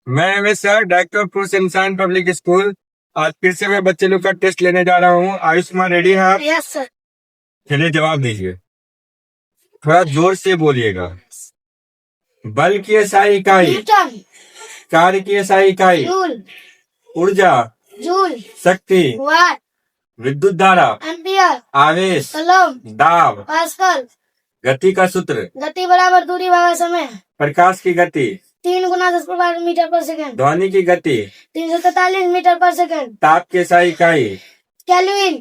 मैं MS sir, director of food इंसान public school. आज फिर से मैं बच्चे लोग का टेस्ट लेने जा रहा हूँ। आयुष्मान, रेडी हैं आप? Yes sir. चलिए जवाब दीजिए, थोड़ा जोर से बोलिएगा। बल की एसआई इकाई, न्यूटन, कार्य की एसआई इकाई, जूल, ऊर्जा, जूल, शक्ति, वाट, विद्युत धारा, एम्पियर, आवेश, कलम, दाब, पास्कल। गति का सूत्र, गति बराबर दूरी भागा समय। प्रकाश की गति, 3 × 10⁻⁰ ध्वनि की गति, 343 मीटर पर सेकेंड। ताप की एसआई इकाई, केल्विन,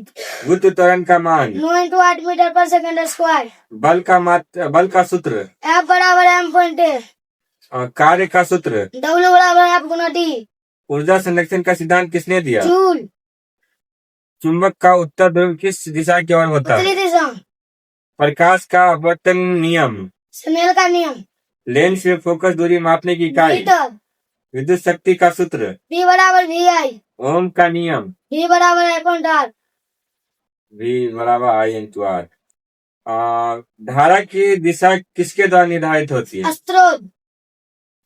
गुरुत्व त्वरण का मान, 9 × 8 मीटर पर सेकेंड स्क्वायर। बल का सूत्र, F बराबर M.A। कार्य का सूत्र, W बराबर F × D। ऊर्जा संरक्षण का सिद्धांत किसने दिया? जूल। चुंबक का उत्तर ध्रुव किस दिशा की ओर होता है? उत्तरी दिशा। प्रकाश का अपवर्तन नियम, स्नेल का नियम। लेंस में फोकस दूरी मापने की इकाई, मीटर। विद्युत शक्ति का सूत्र, V बराबर VI। ओम का नियम, V बराबर I/R। V बराबर I इंटू R। धारा की दिशा किसके द्वारा निर्धारित होती है? स्रोत।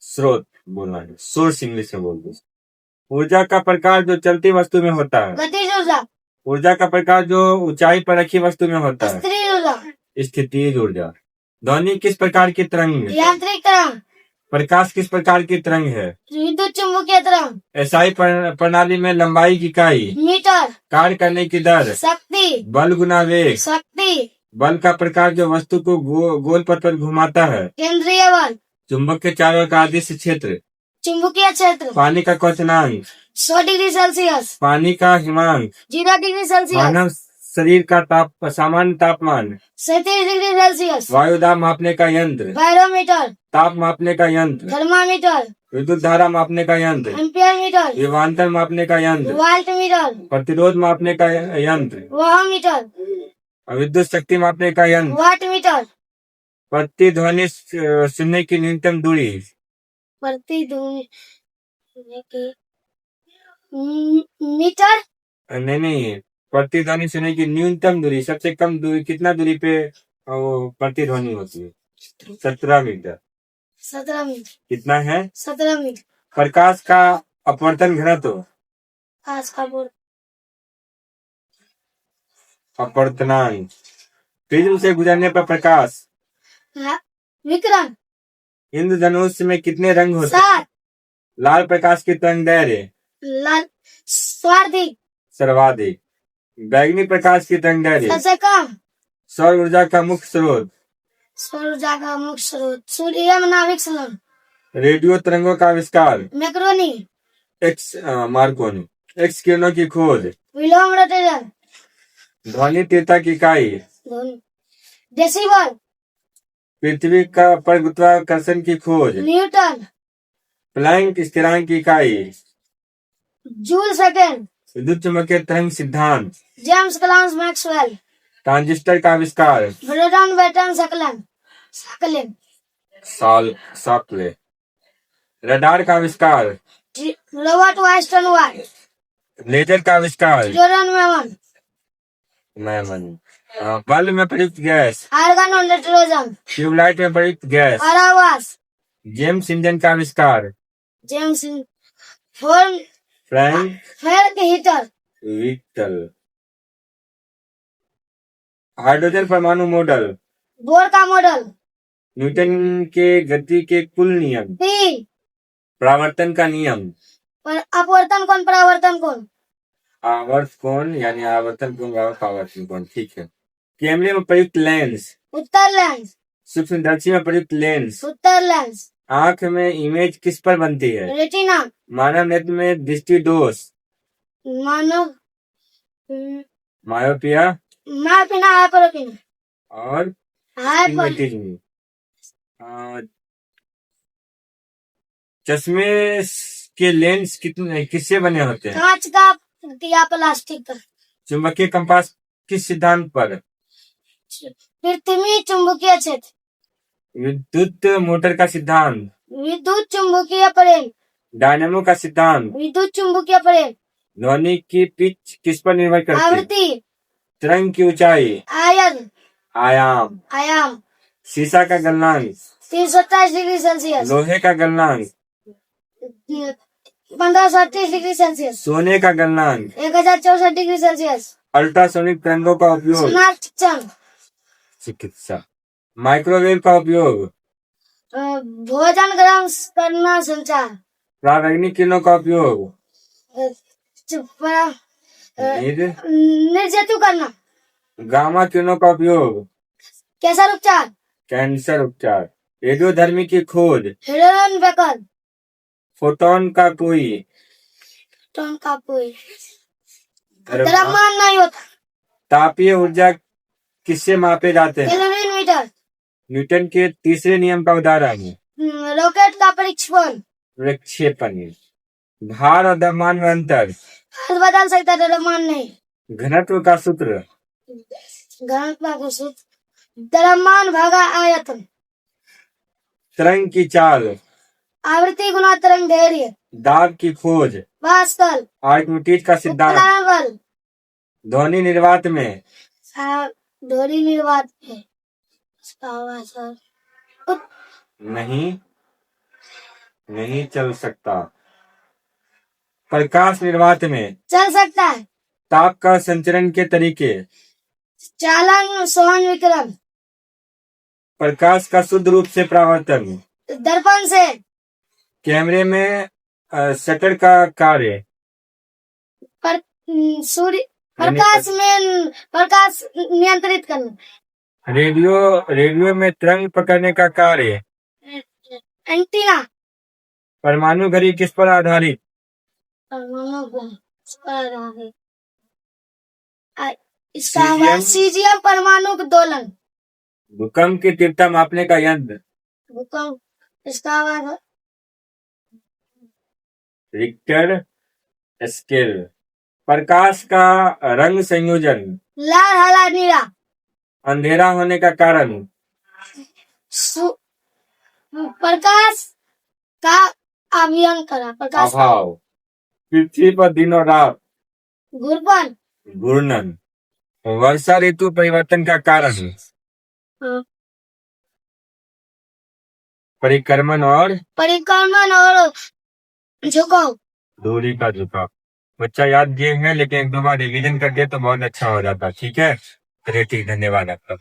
स्रोत बोलना है, सोर्स इंग्लिश में बोलते हैं। ऊर्जा का प्रकार जो चलती वस्तु में होता है? गतिज ऊर्जा। ऊर्जा का प्रकार जो ऊंचाई पर रखी वस्तु में होता है? स्थिर ऊर्जा। स्थितिज ऊर्जा। ध्वनि किस प्रकार की तरंग है? यांत्रिक तरंग। प्रकाश किस प्रकार की तरंग है? विद्युत चुम्बकीय तरंग। एसआई प्रणाली में लंबाई की इकाई, मीटर। कार्य करने की दर, शक्ति। बल गुना वेग। शक्ति। बल का प्रकार जो वस्तु को गोल पथ पर घुमाता है? केंद्रीय बल। चुंबक के चारों ओर का अदृश्य क्षेत्र। चुंबकीय क्षेत्र। पानी का क्वथनांक। 100 डिग्री सेल्सियस। पानी का हिमांक। 0 डिग्री सेल्सियस। मानव शरीर का सामान्य तापमान। 37 डिग्री सेल्सियस। वायु दाब मापने का यंत्र। बैरोमीटर। ताप मापने का यंत्र। थर्मामीटर। विद्युत धारा मापने का यंत्र। Ampere meter. विभवांतर मापने का यंत्र। Volt meter. प्रतिरोध मापने का यंत्र। वाह मीटर। विद्युत शक्ति मापने का यंत्र। Watt meter. प्रतिध्वनि सुनने की न्यूनतम दूरी। प्रतिध्वनि की मीटर। नहीं, प्रतिध्वनि सुनने की न्यूनतम दूरी, सबसे कम दूरी कितना दूरी पे वो प्रतिध्वनि होती है? 17 मीटर। 17 मीटर। कितना है? 17 मीटर। प्रकाश का अपवर्तन घनत्व। आज का बोल। अपवर्तनांक। प्रिज्म से गुजरने पर प्रकाश। विकिरण। इंद्रधनुष में कितने रंग होते हैं? 7। लाल प्रकाश की तरंगदैर्घ्य। लाल सर्वाधिक। सर्वाधिक। बैंगनी प्रकाश की तरंगदैर्घ्य। सबसे कम। सौर ऊर्जा का मुख्य स्रोत। सौर ऊर्जा का मुख्य स्रोत सूर्य में नाभिक संलग्न। रेडियो तरंगों का आविष्कार। मैक्रोनी। मार्कोनी। एक्स किरणों की खोज। विलोम रोटेटर। ध्वनि तीव्रता की इकाई। डेसिबल। पृथ्वी का पर गुरुत्वाकर्षण की खोज। न्यूटन। प्लैंक स्थिरांक की इकाई। Joule second. विद्युत चुम्बकीय तरंग सिद्धांत। James clerk Maxwell. ट्रांजिस्टर का आविष्कार। ब्रेटन बेटन सकलिन। साकले। रडार का आविष्कार। Robert वाइस्टन white. लेजर का आविष्कार। जॉर्डन मैमन। बल्ब में प्रयुक्त गैस। आर्गन और नाइट्रोजन। ट्यूबलाइट में प्रयुक्त गैस। आरावास। जेम्स इंजन का आविष्कार। जेम्स फ्रैंक हीटर। विक्टर। हाइड्रोजन परमाणु मॉडल। बोर का मॉडल। न्यूटन के गति के कुल नियम। 3। परावर्तन का नियम। अपवर्तन कोण परावर्तन कोण। आवर्त कोण यानी आवर्तन कोण बराबर परावर्तन कोण। ठीक है। कैमरे में प्रयुक्त लेंस। उत्तर लेंस। सूक्ष्मदर्शी में प्रयुक्त लेंस। उत्तर लेंस। आंख में इमेज किस पर बनती है? रेटिना। मानव नेत्र में दृष्टि दोष। मानव मायोपिया और astigmatism। चश्मे के लेंस किससे बने होते हैं? कांच का या प्लास्टिक का। चुंबकीय कंपास किस सिद्धांत पर? पृथ्वी चुंबकीय क्षेत्र। विद्युत मोटर का सिद्धांत। विद्युत चुंबकीय प्रेम। डायनेमो का सिद्धांत। विद्युत चुंबकीय प्रेम। ध्वनि की पिच किस पर निर्भर करती है? आवृत्ति। तरंग की ऊंचाई। आयाम। शीशा का गलनांक। 327 डिग्री सेल्सियस। लोहे का गलनांक। 1538 डिग्री सेल्सियस। सोने का गलनांक। 1064 डिग्री सेल्सियस। अल्ट्रासोनिक तरंगों का उपयोग। स्मार्ट चिकित्सा। माइक्रोवेव का उपयोग। भोजन गर्म करना, संचार। प्रावैग्निक किरणों का उपयोग। निर्जतु करना। गामा किरणों का उपयोग। कैंसर उपचार। कैंसर उपचार। रेडियोधर्मी की खोज। Heron baker. फोटोन का कोई। टोन का कोई द्रव्यमान नहीं होता। तापीय ऊर्जा किससे मापे जाते हैं? Kelvin metre. न्यूटन के तीसरे नियम का उदाहरण है। रॉकेट का प्रक्षेपण। विक्षेपण। भार और द्रव्यमान में अंतर। भार बदल सकता है, द्रव्यमान नहीं। घनत्व का सूत्र। घनत्व का सूत्र द्रव्यमान भागा आयतन। तरंग की चाल। आवृत्ति गुना तरंग दैर्घ्य। दाब की खोज। पास्कल। आर्किमिडीज का सिद्धांत। उपकरण बल। ध्वनि निर्वात में। ध्वनि निर्वात में नहीं चल सकता। प्रकाश निर्वात में। चल सकता है। ताप का संचरण के तरीके। चालन, सोहन, विकिरण। प्रकाश का शुद्ध रूप से परावर्तन। दर्पण से। कैमरे में शटर का कार्य। सूर्य प्रकाश नियंत्रित करना। रेडियो में तरंग पकड़ने का कार्य। एंटीना। परमाणु घड़ी किस पर आधारित? इसका सीजियम परमाणु दोलन। भूकंप की तीव्रता मापने का यंत्र। भूकंप। इसका रिक्टर स्केल। प्रकाश का रंग संयोजन। लाल, हरा, नीला। अंधेरा होने का कारण। प्रकाश का अभियन करा। प्रकाश अभाव। पृथ्वी पर दिन और रात। घूर्णन। घूर्णन। वर्षा ऋतु परिवर्तन का कारण। परिक्रमण और झुकाव। दूरी का झुकाव। बच्चा याद दिए हैं, लेकिन एक दो बार रिवीजन कर दे तो बहुत अच्छा हो जाता। ठीक है, चलिए ठीक, धन्यवाद आपका।